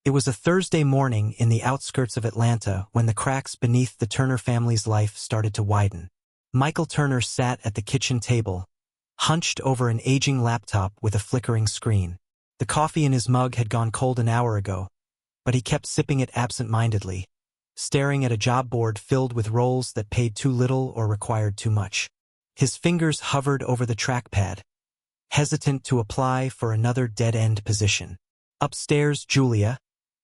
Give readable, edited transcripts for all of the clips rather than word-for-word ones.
It was a Thursday morning in the outskirts of Atlanta when the cracks beneath the Turner family's life started to widen. Michael Turner sat at the kitchen table, hunched over an aging laptop with a flickering screen. The coffee in his mug had gone cold an hour ago, but he kept sipping it absent-mindedly, staring at a job board filled with roles that paid too little or required too much. His fingers hovered over the trackpad, hesitant to apply for another dead-end position. Upstairs, Julia,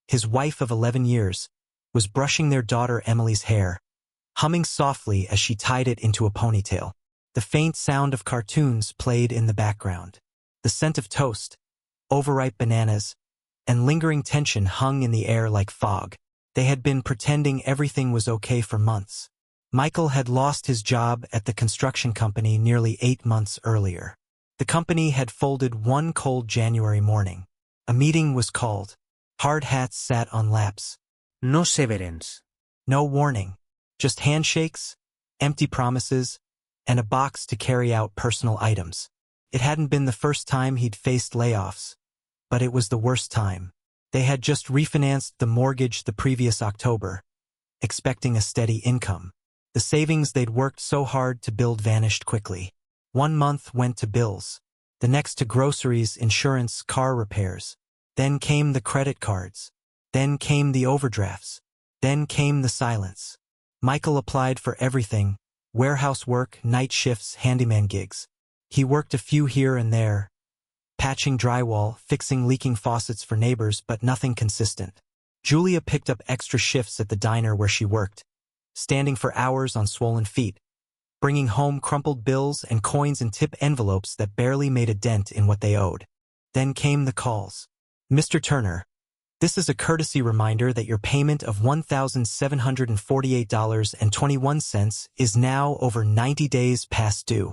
his wife of 11 years, was brushing their daughter Emily's hair, humming softly as she tied it into a ponytail. The faint sound of cartoons played in the background. The scent of toast, overripe bananas, and lingering tension hung in the air like fog. They had been pretending everything was okay for months. Michael had lost his job at the construction company nearly 8 months earlier. The company had folded one cold January morning. A meeting was called. Hard hats sat on laps. No severance. No warning. Just handshakes, empty promises, and a box to carry out personal items. It hadn't been the first time he'd faced layoffs, but it was the worst time. They had just refinanced the mortgage the previous October, expecting a steady income. The savings they'd worked so hard to build vanished quickly. 1 month went to bills, the next to groceries, insurance, car repairs. Then came the credit cards. Then came the overdrafts. Then came the silence. Michael applied for everything: warehouse work, night shifts, handyman gigs. He worked a few here and there, patching drywall, fixing leaking faucets for neighbors, but nothing consistent. Julia picked up extra shifts at the diner where she worked, standing for hours on swollen feet, bringing home crumpled bills and coins in tip envelopes that barely made a dent in what they owed. Then came the calls. Mr. Turner, this is a courtesy reminder that your payment of $1,748.21 is now over 90 days past due.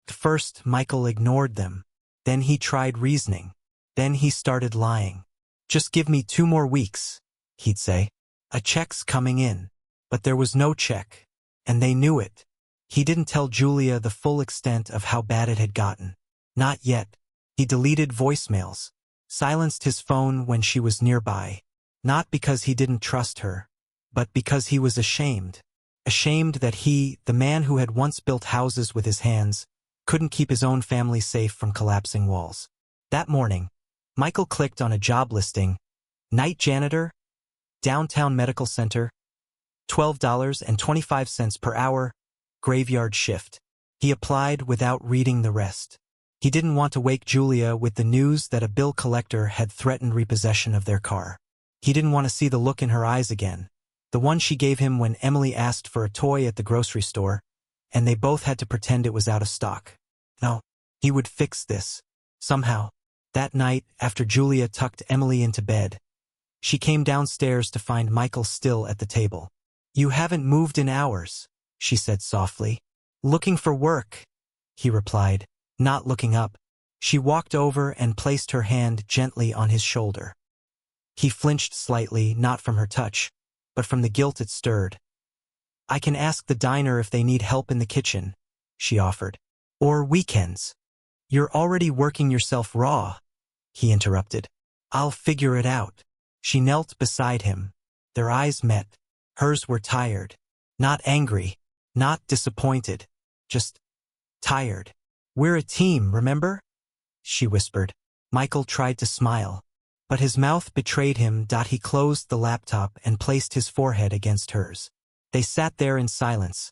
First, Michael ignored them. Then he tried reasoning. Then he started lying. Just give me 2 more weeks, he'd say. A check's coming in. But there was no check, and they knew it. He didn't tell Julia the full extent of how bad it had gotten. Not yet. He deleted voicemails, silenced his phone when she was nearby. Not because he didn't trust her, but because he was ashamed. Ashamed that he, the man who had once built houses with his hands, couldn't keep his own family safe from collapsing walls. That morning, Michael clicked on a job listing: night janitor, downtown medical center, $12.25 per hour, graveyard shift. He applied without reading the rest. He didn't want to wake Julia with the news that a bill collector had threatened repossession of their car. He didn't want to see the look in her eyes again, the one she gave him when Emily asked for a toy at the grocery store, and they both had to pretend it was out of stock. No, he would fix this. Somehow. That night, after Julia tucked Emily into bed, she came downstairs to find Michael still at the table. You haven't moved in hours, she said softly. Looking for work, he replied, not looking up. She walked over and placed her hand gently on his shoulder. He flinched slightly, not from her touch, but from the guilt it stirred. I can ask the diner if they need help in the kitchen, she offered. Or weekends. You're already working yourself raw, he interrupted. I'll figure it out. She knelt beside him. Their eyes met. Hers were tired. Not angry. Not disappointed. Just tired. We're a team, remember? She whispered. Michael tried to smile, but his mouth betrayed him. He closed the laptop and placed his forehead against hers. They sat there in silence,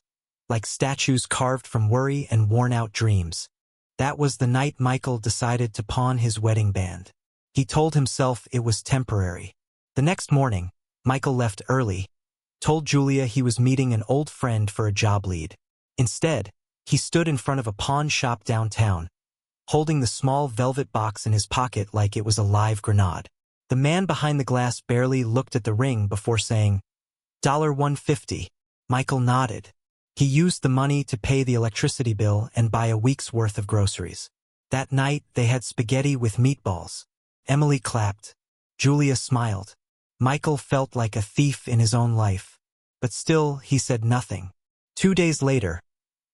like statues carved from worry and worn-out dreams. That was the night Michael decided to pawn his wedding band. He told himself it was temporary. The next morning, Michael left early, told Julia he was meeting an old friend for a job lead. Instead, he stood in front of a pawn shop downtown, holding the small velvet box in his pocket like it was a live grenade. The man behind the glass barely looked at the ring before saying, $150. Michael nodded. He used the money to pay the electricity bill and buy a week's worth of groceries. That night, they had spaghetti with meatballs. Emily clapped. Julia smiled. Michael felt like a thief in his own life. But still, he said nothing. 2 days later,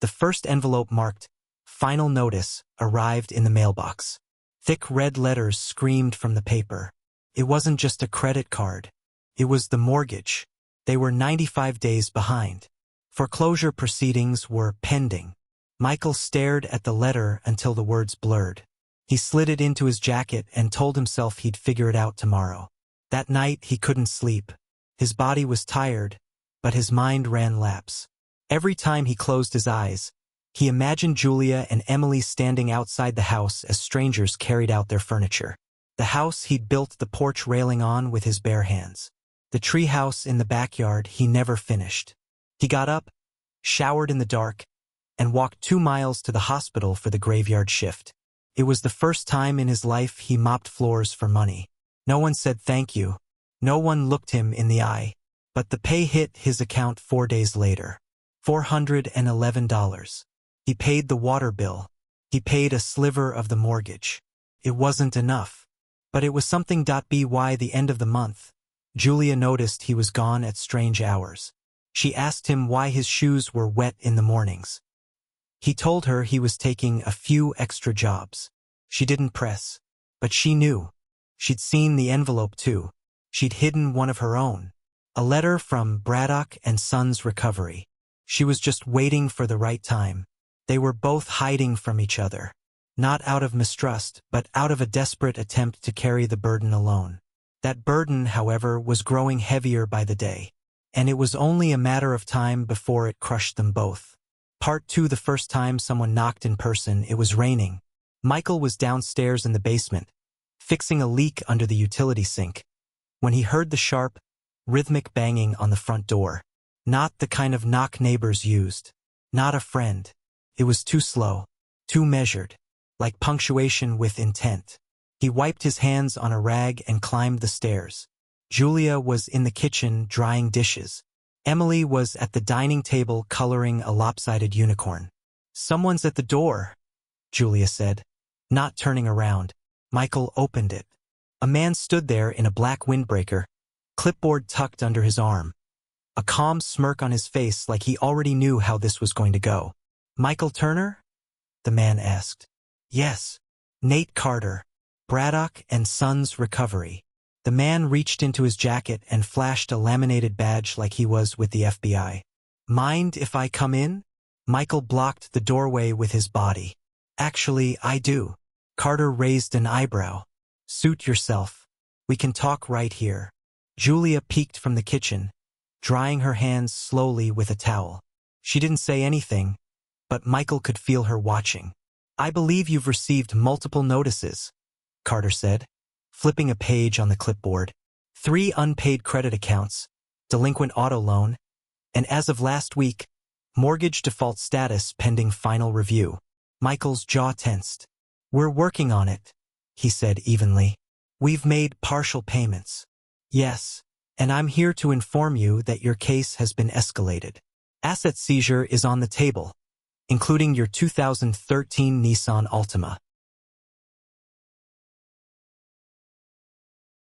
the first envelope marked "Final Notice" arrived in the mailbox. Thick red letters screamed from the paper. It wasn't just a credit card. It was the mortgage. They were 95 days behind. Foreclosure proceedings were pending. Michael stared at the letter until the words blurred. He slid it into his jacket and told himself he'd figure it out tomorrow. That night he couldn't sleep. His body was tired, but his mind ran laps. Every time he closed his eyes, he imagined Julia and Emily standing outside the house as strangers carried out their furniture. The house he'd built the porch railing on with his bare hands. The treehouse in the backyard he never finished. He got up, showered in the dark, and walked 2 miles to the hospital for the graveyard shift. It was the first time in his life he mopped floors for money. No one said thank you. No one looked him in the eye. But the pay hit his account 4 days later. $411. He paid the water bill. He paid a sliver of the mortgage. It wasn't enough. But it was something. By the end of the month, Julia noticed he was gone at strange hours. She asked him why his shoes were wet in the mornings. He told her he was taking a few extra jobs. She didn't press. But she knew. She'd seen the envelope too. She'd hidden one of her own. A letter from Braddock and Sons Recovery. She was just waiting for the right time. They were both hiding from each other. Not out of mistrust, but out of a desperate attempt to carry the burden alone. That burden, however, was growing heavier by the day. And it was only a matter of time before it crushed them both. Part 2. The first time someone knocked in person, it was raining. Michael was downstairs in the basement, fixing a leak under the utility sink, when he heard the sharp, rhythmic banging on the front door. Not the kind of knock neighbors used. Not a friend. It was too slow, too measured, like punctuation with intent. He wiped his hands on a rag and climbed the stairs. Julia was in the kitchen drying dishes. Emily was at the dining table coloring a lopsided unicorn. "Someone's at the door," Julia said. Not turning around, Michael opened it. A man stood there in a black windbreaker, clipboard tucked under his arm. A calm smirk on his face, like he already knew how this was going to go. "Michael Turner?" the man asked. "Yes. Nate Carter. Braddock and Sons Recovery." The man reached into his jacket and flashed a laminated badge like he was with the FBI. "Mind if I come in?" Michael blocked the doorway with his body. "Actually, I do." Carter raised an eyebrow. "Suit yourself. We can talk right here." Julia peeked from the kitchen, drying her hands slowly with a towel. She didn't say anything, but Michael could feel her watching. "I believe you've received multiple notices," Carter said, flipping a page on the clipboard. 3 unpaid credit accounts, delinquent auto loan, and as of last week, mortgage default status pending final review. Michael's jaw tensed. "We're working on it," he said evenly. "We've made partial payments." "Yes, and I'm here to inform you that your case has been escalated. Asset seizure is on the table, including your 2013 Nissan Altima.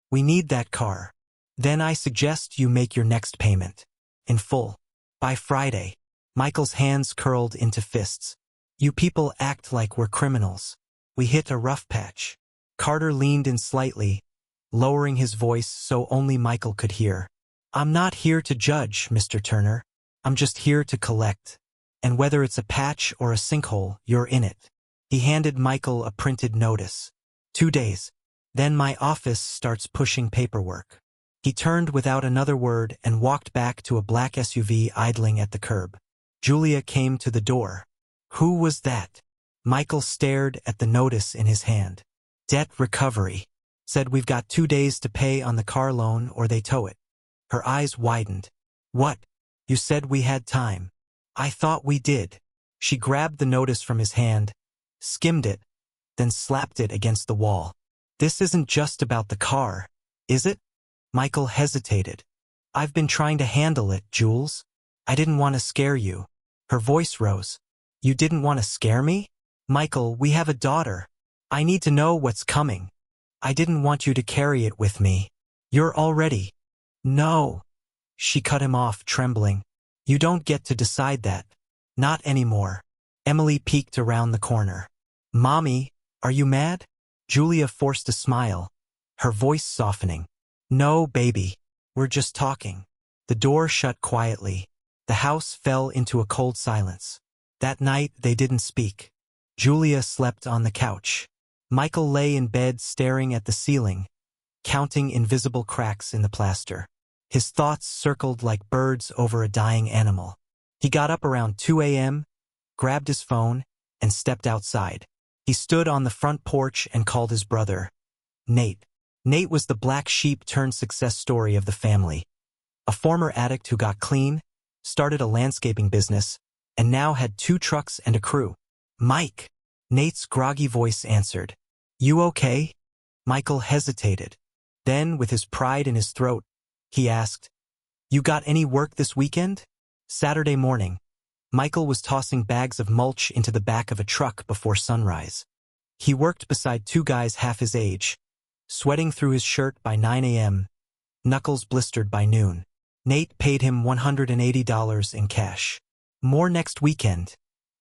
We need that car. Then I suggest you make your next payment, in full, by Friday." Michael's hands curled into fists. "You people act like we're criminals. We hit a rough patch." Carter leaned in slightly, lowering his voice so only Michael could hear. "I'm not here to judge, Mr. Turner. I'm just here to collect. And whether it's a patch or a sinkhole, you're in it." He handed Michael a printed notice. 2 days. Then my office starts pushing paperwork." He turned without another word and walked back to a black SUV idling at the curb. Julia came to the door. "Who was that?" Michael stared at the notice in his hand. "Debt recovery. Said we've got 2 days to pay on the car loan or they tow it." Her eyes widened. "What? You said we had time." "I thought we did." She grabbed the notice from his hand, skimmed it, then slapped it against the wall. "This isn't just about the car, is it?" Michael hesitated. "I've been trying to handle it, Jules. I didn't want to scare you." Her voice rose. "You didn't want to scare me? Michael, we have a daughter. I need to know what's coming. I didn't want you to carry it with me. You're already—" "No." She cut him off, trembling. "You don't get to decide that. Not anymore." Emily peeked around the corner. "Mommy, are you mad?" Julia forced a smile. her voice softening. "No, baby. We're just talking." The door shut quietly. The house fell into a cold silence. That night, they didn't speak. Julia slept on the couch. Michael lay in bed staring at the ceiling, counting invisible cracks in the plaster. His thoughts circled like birds over a dying animal. He got up around 2 a.m., grabbed his phone, and stepped outside. He stood on the front porch and called his brother, Nate. Nate was the black sheep turned success story of the family. A former addict who got clean, started a landscaping business, and now had 2 trucks and a crew. "Mike," Nate's groggy voice answered. "You okay?" Michael hesitated. Then, with his pride in his throat, he asked, "You got any work this weekend?" Saturday morning, Michael was tossing bags of mulch into the back of a truck before sunrise. He worked beside 2 guys half his age, sweating through his shirt by 9 a.m., knuckles blistered by noon. Nate paid him $180 in cash. "More next weekend,"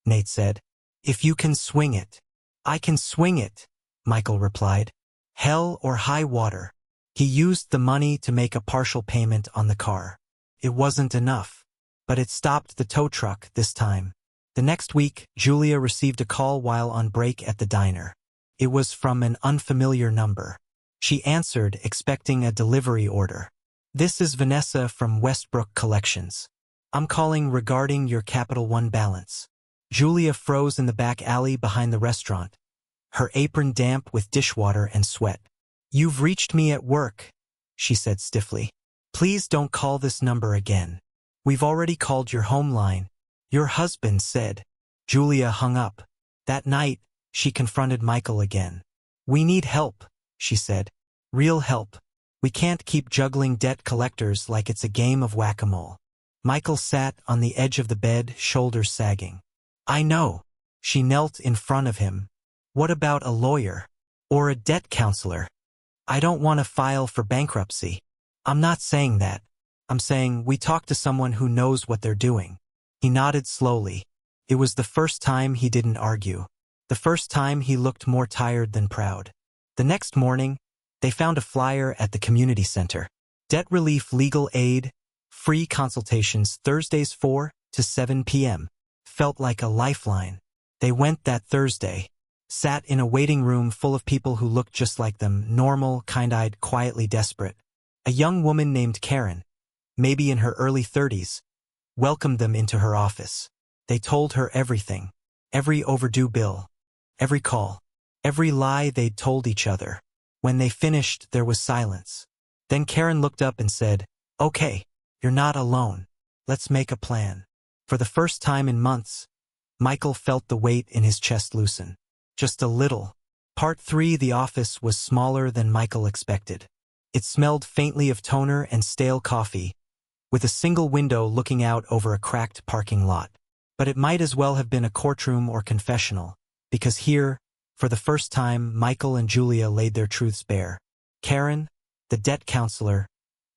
Nate said. "If you can swing it." "I can swing it," Michael replied. Hell or high water. He used the money to make a partial payment on the car. It wasn't enough, but it stopped the tow truck this time. The next week, Julia received a call while on break at the diner. It was from an unfamiliar number. She answered, expecting a delivery order. "This is Vanessa from Westbrook Collections. I'm calling regarding your Capital One balance." Julia froze in the back alley behind the restaurant, her apron damp with dishwater and sweat. "You've reached me at work," she said stiffly. "Please don't call this number again. We've already called your home line." "Your husband said." Julia hung up. That night, she confronted Michael again. "We need help," she said. "Real help. We can't keep juggling debt collectors like it's a game of whack-a-mole." Michael sat on the edge of the bed, shoulders sagging. "I know." She knelt in front of him. "What about a lawyer? Or a debt counselor? I don't want to file for bankruptcy." "I'm not saying that. I'm saying we talk to someone who knows what they're doing." He nodded slowly. It was the first time he didn't argue. The first time he looked more tired than proud. The next morning, they found a flyer at the community center. Debt relief legal aid, free consultations Thursdays 4 to 7 p.m. Felt like a lifeline. They went that Thursday. Sat in a waiting room full of people who looked just like them, normal, kind-eyed, quietly desperate. A young woman named Karen, maybe in her early 30s, welcomed them into her office. They told her everything. Every overdue bill. Every call. Every lie they'd told each other. When they finished, there was silence. Then Karen looked up and said, "Okay, you're not alone. Let's make a plan." For the first time in months, Michael felt the weight in his chest loosen. Just a little. Part 3. The office was smaller than Michael expected. It smelled faintly of toner and stale coffee, with a single window looking out over a cracked parking lot. But it might as well have been a courtroom or confessional, because here, for the first time, Michael and Julia laid their truths bare. Karen, the debt counselor,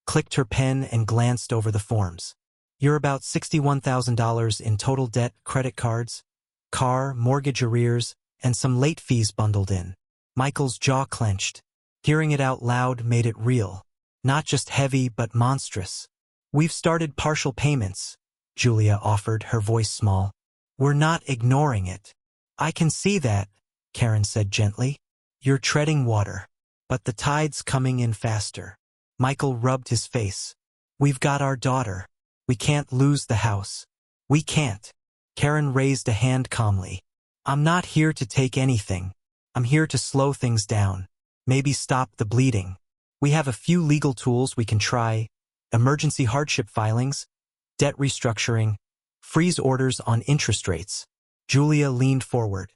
clicked her pen and glanced over the forms. "You're about $61,000 in total debt, credit cards, car, mortgage arrears, and some late fees bundled in." Michael's jaw clenched. Hearing it out loud made it real. Not just heavy, but monstrous. "We've started partial payments," Julia offered, her voice small. "We're not ignoring it." "I can see that," Karen said gently. "You're treading water. But the tide's coming in faster." Michael rubbed his face. "We've got our daughter. We can't lose the house. We can't." Karen raised a hand calmly. "I'm not here to take anything. I'm here to slow things down. Maybe stop the bleeding. We have a few legal tools we can try. Emergency hardship filings, debt restructuring, freeze orders on interest rates." Julia leaned forward.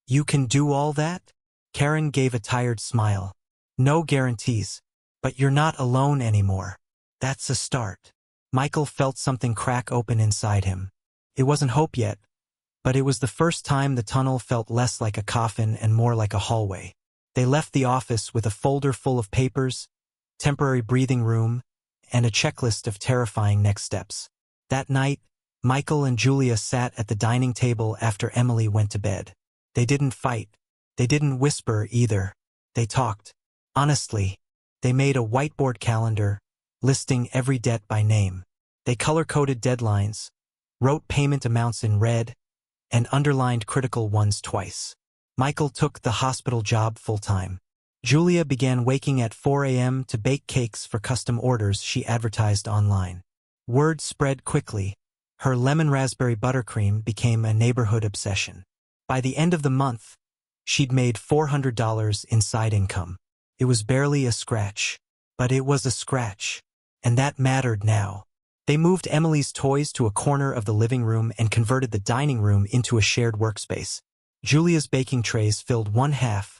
"You can do all that?" Karen gave a tired smile. "No guarantees, but you're not alone anymore. That's a start." Michael felt something crack open inside him. It wasn't hope yet, but it was the first time the tunnel felt less like a coffin and more like a hallway. They left the office with a folder full of papers, temporary breathing room, and a checklist of terrifying next steps. That night, Michael and Julia sat at the dining table after Emily went to bed. They didn't fight. They didn't whisper either. They talked. Honestly, They made a whiteboard calendar, listing every debt by name. They color-coded deadlines, wrote payment amounts in red, and underlined critical ones twice. Michael took the hospital job full-time. Julia began waking at 4 a.m. to bake cakes for custom orders she advertised online. Word spread quickly. Her lemon raspberry buttercream became a neighborhood obsession. By the end of the month, she'd made $400 in side income. It was barely a scratch, but it was a scratch, and that mattered now. They moved Emily's toys to a corner of the living room and converted the dining room into a shared workspace. Julia's baking trays filled one half.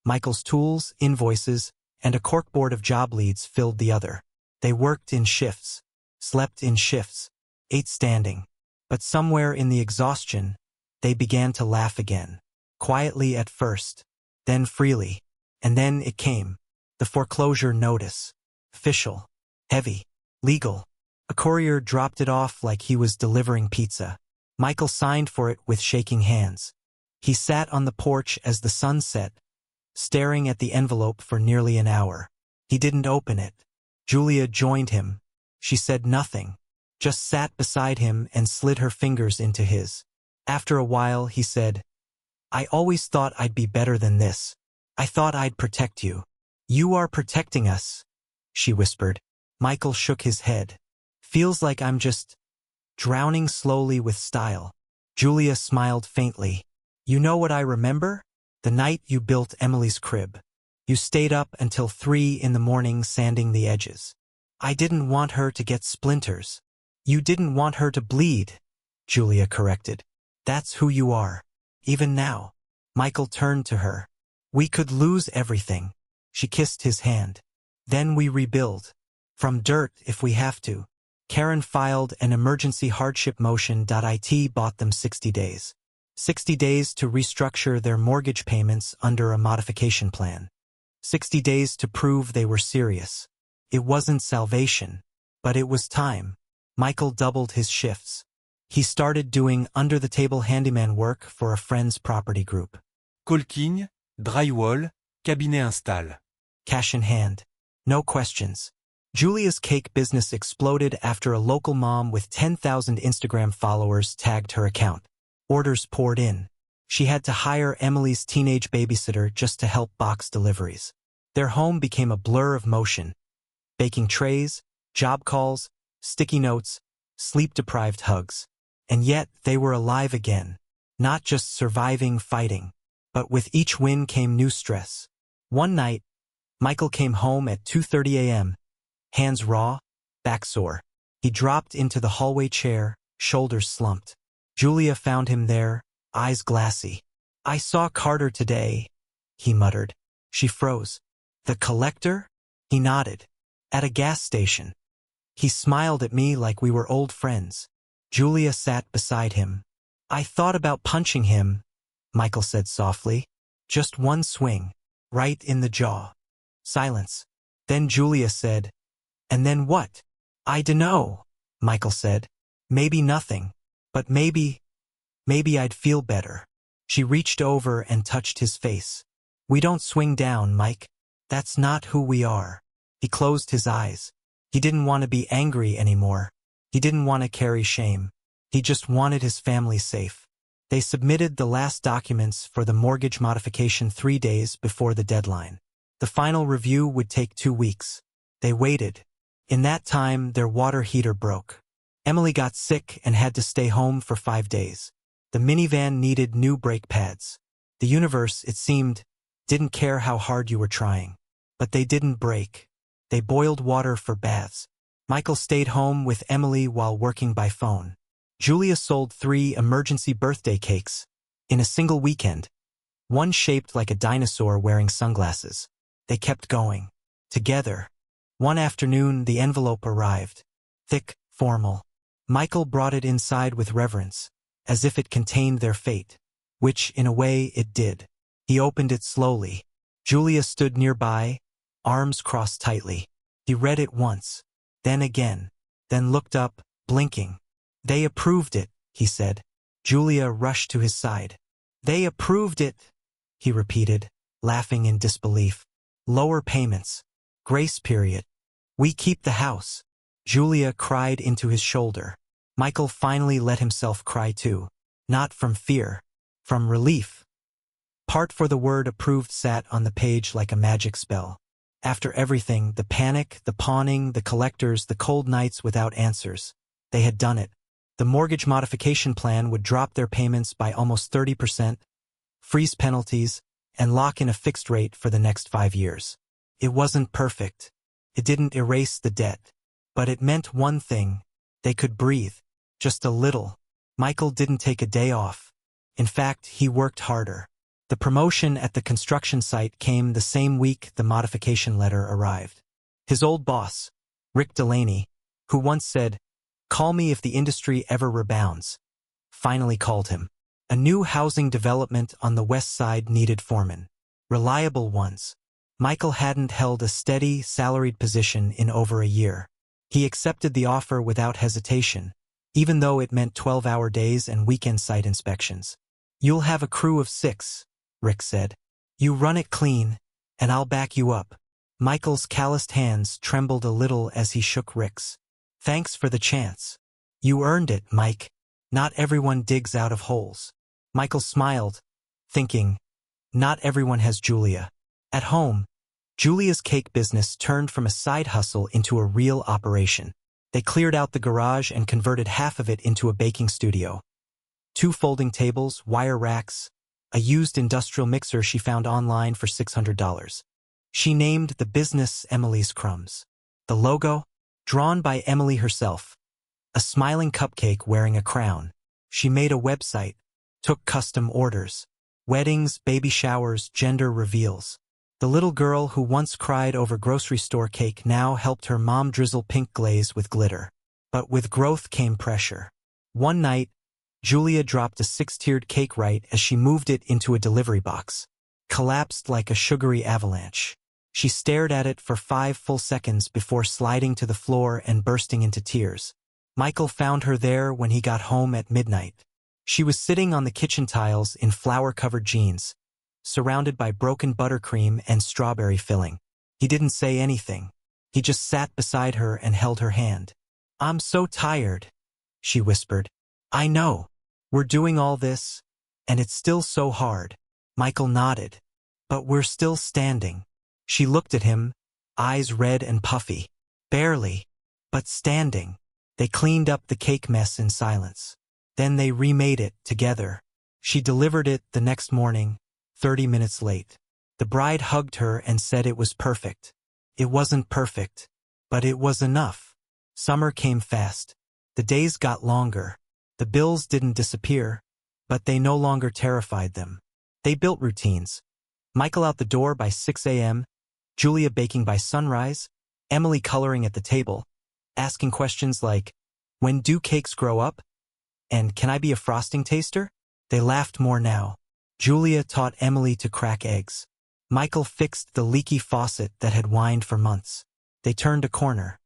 Michael's tools, invoices, and a corkboard of job leads filled the other. They worked in shifts, slept in shifts, ate standing. But somewhere in the exhaustion, they began to laugh again. Quietly at first, then freely. And then it came. The foreclosure notice. Official. Heavy. Legal. A courier dropped it off like he was delivering pizza. Michael signed for it with shaking hands. He sat on the porch as the sun set, staring at the envelope for nearly an hour. He didn't open it. Julia joined him. She said nothing, just sat beside him and slid her fingers into his. After a while, he said, "I always thought I'd be better than this. I thought I'd protect you." "You are protecting us," she whispered. Michael shook his head. "Feels like I'm just drowning slowly with style." Julia smiled faintly. "You know what I remember? The night you built Emily's crib. You stayed up until 3 in the morning sanding the edges. I didn't want her to get splinters." "You didn't want her to bleed," Julia corrected. "That's who you are. Even now." Michael turned to her. "We could lose everything." She kissed his hand. "Then we rebuild. From dirt if we have to." Karen filed an emergency hardship motion. It bought them 60 days. 60 days to restructure their mortgage payments under a modification plan. 60 days to prove they were serious. It wasn't salvation, but it was time. Michael doubled his shifts. He started doing under-the-table handyman work for a friend's property group. Caulking, drywall, cabinet install. Cash in hand. No questions. Julia's cake business exploded after a local mom with 10,000 Instagram followers tagged her account. Orders poured in. She had to hire Emily's teenage babysitter just to help box deliveries. Their home became a blur of motion. Baking trays, job calls, sticky notes, sleep-deprived hugs. And yet they were alive again. Not just surviving, fighting. But with each win came new stress. One night, Michael came home at 2:30 a.m., hands raw, back sore. He dropped into the hallway chair, shoulders slumped. Julia found him there, eyes glassy. "I saw Carter today," he muttered. She froze. "The collector?" He nodded. "At a gas station. He smiled at me like we were old friends." Julia sat beside him. "I thought about punching him," Michael said softly. "Just one swing, right in the jaw." Silence. Then Julia said, "And then what?" "I dunno," Michael said. "Maybe nothing. But maybe I'd feel better." She reached over and touched his face. "We don't swing down, Mike. That's not who we are." He closed his eyes. He didn't want to be angry anymore. He didn't want to carry shame. He just wanted his family safe. They submitted the last documents for the mortgage modification 3 days before the deadline. The final review would take 2 weeks. They waited. In that time, their water heater broke. Emily got sick and had to stay home for 5 days. The minivan needed new brake pads. The universe, it seemed, didn't care how hard you were trying. But they didn't break. They boiled water for baths. Michael stayed home with Emily while working by phone. Julia sold 3 emergency birthday cakes in a single weekend, one shaped like a dinosaur wearing sunglasses. They kept going. Together. One afternoon, the envelope arrived. Thick, formal. Michael brought it inside with reverence, as if it contained their fate, which, in a way, it did. He opened it slowly. Julia stood nearby, arms crossed tightly. He read it once, then again, then looked up, blinking. "They approved it," he said. Julia rushed to his side. "They approved it," he repeated, laughing in disbelief. "Lower payments. Grace period. We keep the house. Julia cried into his shoulder. Michael finally let himself cry too. Not from fear. From relief. Part for the word approved sat on the page like a magic spell. After everything, the panic, the pawning, the collectors, the cold nights without answers, they had done it. The mortgage modification plan would drop their payments by almost 30%, freeze penalties, and lock in a fixed rate for the next 5 years. It wasn't perfect. It didn't erase the debt. But it meant one thing. They could breathe. Just a little. Michael didn't take a day off. In fact, he worked harder. The promotion at the construction site came the same week the modification letter arrived. His old boss, Rick Delaney, who once said, "Call me if the industry ever rebounds," finally called him. A new housing development on the west side needed foremen. Reliable ones. Michael hadn't held a steady, salaried position in over a year. He accepted the offer without hesitation, even though it meant 12-hour days and weekend site inspections. "You'll have a crew of 6, Rick said. "You run it clean, and I'll back you up." Michael's calloused hands trembled a little as he shook Rick's. "Thanks for the chance. You earned it, Mike. Not everyone digs out of holes." Michael smiled, thinking, not everyone has Julia. At home, Julia's cake business turned from a side hustle into a real operation. They cleared out the garage and converted half of it into a baking studio. 2 folding tables, wire racks, a used industrial mixer she found online for $600. She named the business Emily's Crumbs. The logo? Drawn by Emily herself. A smiling cupcake wearing a crown. She made a website, took custom orders. Weddings, baby showers, gender reveals. The little girl who once cried over grocery store cake now helped her mom drizzle pink glaze with glitter. But with growth came pressure. One night, Julia dropped a 6-tiered cake right as she moved it into a delivery box. Collapsed like a sugary avalanche. She stared at it for 5 full seconds before sliding to the floor and bursting into tears. Michael found her there when he got home at midnight. She was sitting on the kitchen tiles in flour-covered jeans, surrounded by broken buttercream and strawberry filling. He didn't say anything. He just sat beside her and held her hand. "I'm so tired," she whispered. "I know. We're doing all this, and it's still so hard." Michael nodded. "But we're still standing." She looked at him, eyes red and puffy. "Barely, but standing." They cleaned up the cake mess in silence. Then they remade it together. She delivered it the next morning, 30 minutes late. The bride hugged her and said it was perfect. It wasn't perfect, but it was enough. Summer came fast. The days got longer. The bills didn't disappear, but they no longer terrified them. They built routines. Michael out the door by 6 a.m., Julia baking by sunrise, Emily coloring at the table, asking questions like, "When do cakes grow up?" and "Can I be a frosting taster?" They laughed more now. Julia taught Emily to crack eggs. Michael fixed the leaky faucet that had whined for months. They turned a corner.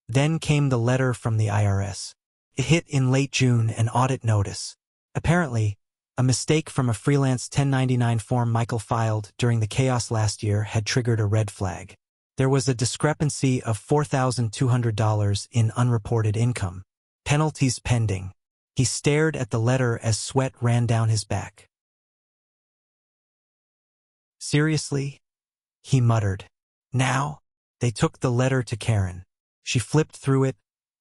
Then came the letter from the IRS. It hit in late June, an audit notice. Apparently, a mistake from a freelance 1099 form Michael filed during the chaos last year had triggered a red flag. There was a discrepancy of $4,200 in unreported income. Penalties pending. He stared at the letter as sweat ran down his back. "Seriously?" he muttered. "Now?" They took the letter to Karen. She flipped through it,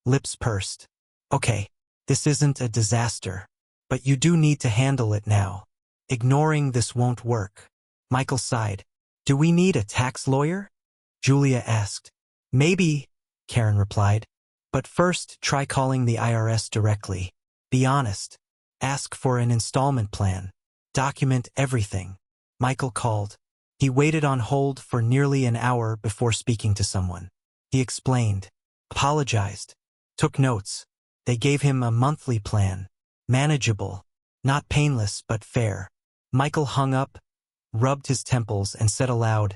lips pursed. "Okay, this isn't a disaster, but you do need to handle it now. Ignoring this won't work." Michael sighed. "Do we need a tax lawyer?" Julia asked. "Maybe," Karen replied. "But first, try calling the IRS directly. Be honest. Ask for an installment plan. Document everything." Michael called. He waited on hold for nearly an hour before speaking to someone. He explained, apologized, took notes. They gave him a monthly plan. Manageable. Not painless, but fair. Michael hung up, rubbed his temples, and said aloud,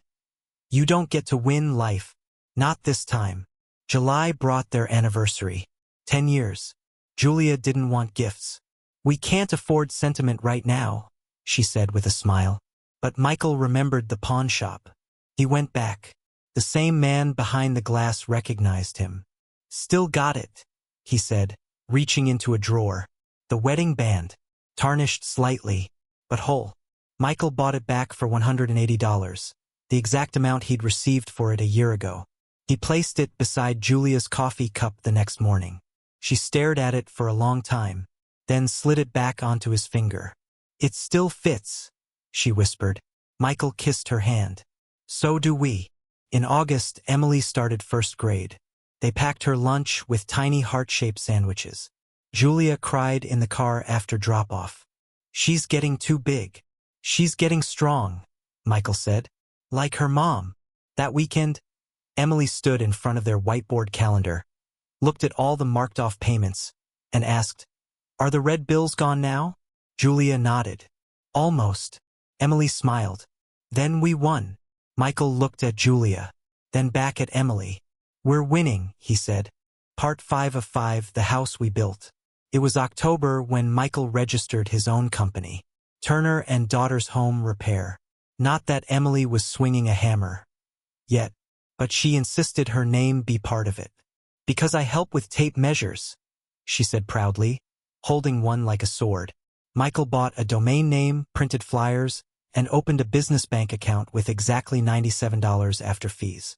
"You don't get to win life. Not this time." July brought their anniversary. 10 years. Julia didn't want gifts. "We can't afford sentiment right now," she said with a smile. But Michael remembered the pawn shop. He went back. The same man behind the glass recognized him. "Still got it," he said, reaching into a drawer. "The wedding band. Tarnished slightly, but whole. Michael bought it back for $180, the exact amount he'd received for it a year ago. He placed it beside Julia's coffee cup the next morning. She stared at it for a long time, then slid it back onto his finger. "It still fits," she whispered. Michael kissed her hand. "So do we." In August, Emily started first grade. They packed her lunch with tiny heart-shaped sandwiches. Julia cried in the car after drop-off. "She's getting too big. She's getting strong," Michael said. "Like her mom." That weekend, Emily stood in front of their whiteboard calendar, looked at all the marked-off payments, and asked, "Are the red bills gone now?" Julia nodded. "Almost." Emily smiled. "Then we won." Michael looked at Julia, then back at Emily. "We're winning," he said. Part 5 of 5, The House We Built. It was October when Michael registered his own company, Turner and Daughters Home Repair. Not that Emily was swinging a hammer yet, but she insisted her name be part of it. "Because I help with tape measures," she said proudly, holding one like a sword. Michael bought a domain name, printed flyers, and opened a business bank account with exactly $97 after fees.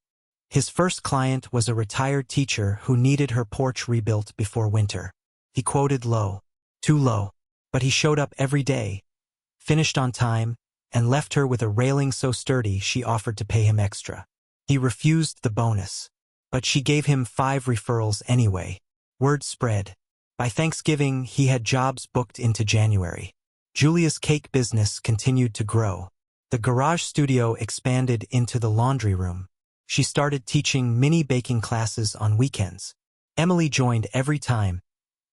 His first client was a retired teacher who needed her porch rebuilt before winter. He quoted low, too low, but he showed up every day, finished on time, and left her with a railing so sturdy she offered to pay him extra. He refused the bonus, but she gave him 5 referrals anyway. Word spread. By Thanksgiving, he had jobs booked into January. Julia's cake business continued to grow. The garage studio expanded into the laundry room. She started teaching mini baking classes on weekends. Emily joined every time,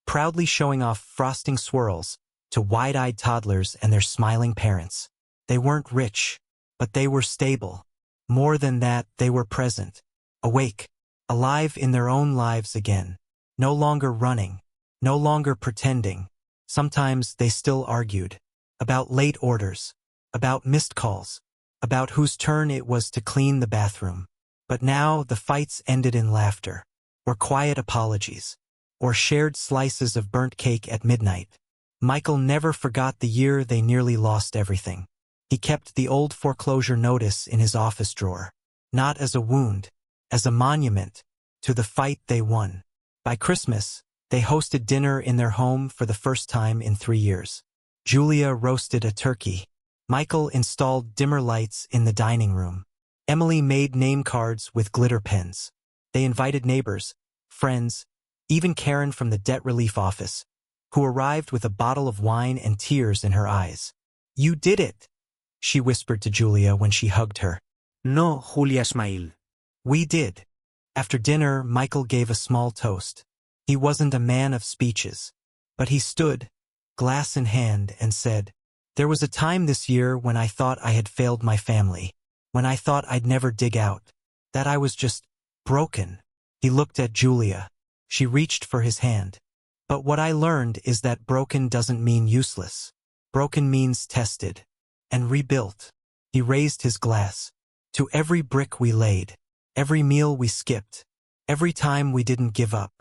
proudly showing off frosting swirls to wide-eyed toddlers and their smiling parents. They weren't rich, but they were stable. More than that, they were present, awake, alive in their own lives again, no longer running, no longer pretending. Sometimes they still argued about late orders, about missed calls, about whose turn it was to clean the bathroom. But now the fights ended in laughter, or quiet apologies, or shared slices of burnt cake at midnight. Michael never forgot the year they nearly lost everything. He kept the old foreclosure notice in his office drawer, not as a wound, as a monument to the fight they won. By Christmas, they hosted dinner in their home for the first time in 3 years. Julia roasted a turkey. Michael installed dimmer lights in the dining room. Emily made name cards with glitter pens. They invited neighbors, friends, even Karen from the debt relief office, who arrived with a bottle of wine and tears in her eyes. "You did it," she whispered to Julia when she hugged her. No, Julia smiled. "We did." After dinner, Michael gave a small toast. He wasn't a man of speeches, but he stood, glass in hand, and said, "There was a time this year when I thought I had failed my family, when I thought I'd never dig out, that I was just broken." He looked at Julia. She reached for his hand. "But what I learned is that broken doesn't mean useless. Broken means tested and rebuilt." He raised his glass. "To every brick we laid, every meal we skipped, every time we didn't give up."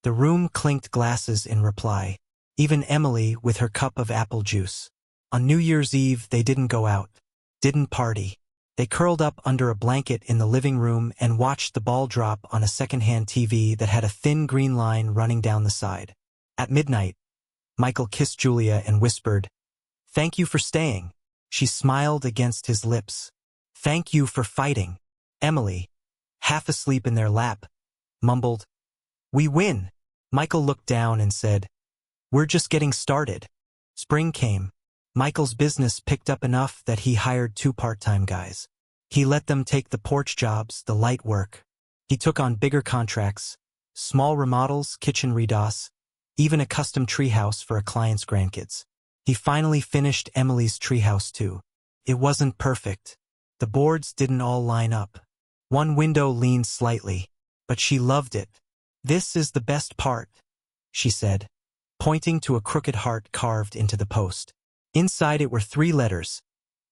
The room clinked glasses in reply, even Emily with her cup of apple juice. On New Year's Eve, they didn't go out, didn't party. They curled up under a blanket in the living room and watched the ball drop on a second-hand TV that had a thin green line running down the side. At midnight, Michael kissed Julia and whispered, "Thank you for staying." She smiled against his lips. "Thank you for fighting." Emily, half asleep in their lap, mumbled, "We win." Michael looked down and said, "We're just getting started." Spring came. Michael's business picked up enough that he hired 2 part-time guys. He let them take the porch jobs, the light work. He took on bigger contracts, small remodels, kitchen redos, even a custom treehouse for a client's grandkids. He finally finished Emily's treehouse too. It wasn't perfect. The boards didn't all line up. One window leaned slightly, but she loved it. "This is the best part," she said, pointing to a crooked heart carved into the post. Inside it were 3 letters,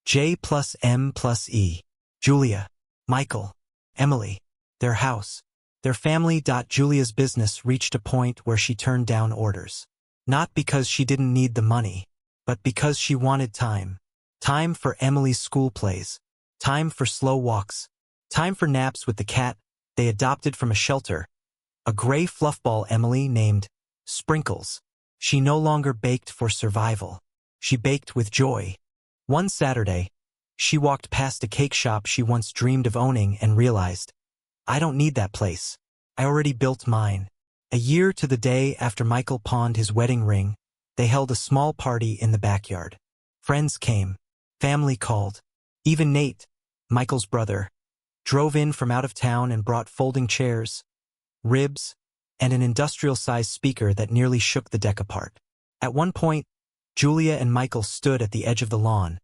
J plus M plus E. Julia, Michael, Emily. Their house. Their family. Julia's business reached a point where she turned down orders. Not because she didn't need the money, but because she wanted time. Time for Emily's school plays. Time for slow walks. Time for naps with the cat they adopted from a shelter. A gray fluffball Emily named Sprinkles. She no longer baked for survival. She baked with joy. One Saturday, she walked past a cake shop she once dreamed of owning and realized, I don't need that place. I already built mine. A year to the day after Michael pawned his wedding ring, they held a small party in the backyard. Friends came. Family called. Even Nate, Michael's brother, drove in from out of town and brought folding chairs, ribs, and an industrial-sized speaker that nearly shook the deck apart. At one point, Julia and Michael stood at the edge of the lawn,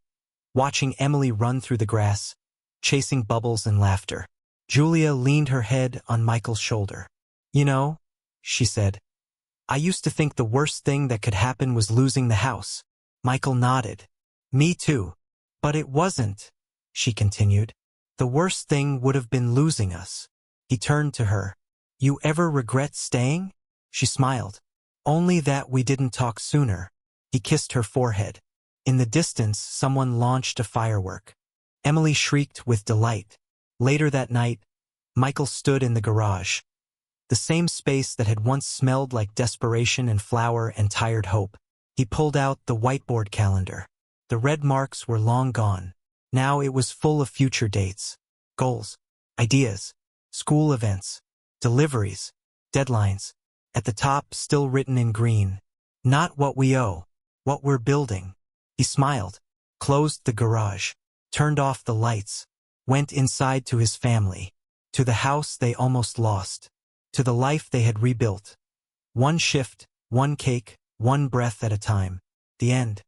watching Emily run through the grass, chasing bubbles and laughter. Julia leaned her head on Michael's shoulder. You know, she said, I used to think the worst thing that could happen was losing the house. Michael nodded. Me too. But it wasn't, she continued. The worst thing would have been losing us. He turned to her. You ever regret staying? She smiled. Only that we didn't talk sooner. He kissed her forehead. In the distance, someone launched a firework. Emily shrieked with delight. Later that night, Michael stood in the garage. The same space that had once smelled like desperation and flour and tired hope. He pulled out the whiteboard calendar. The red marks were long gone. Now it was full of future dates, goals, ideas, school events, deliveries, deadlines. At the top, still written in green, not what we owe, what we're building. He smiled, closed the garage, turned off the lights, went inside to his family, to the house they almost lost, to the life they had rebuilt. One shift, one cake, one breath at a time. The end.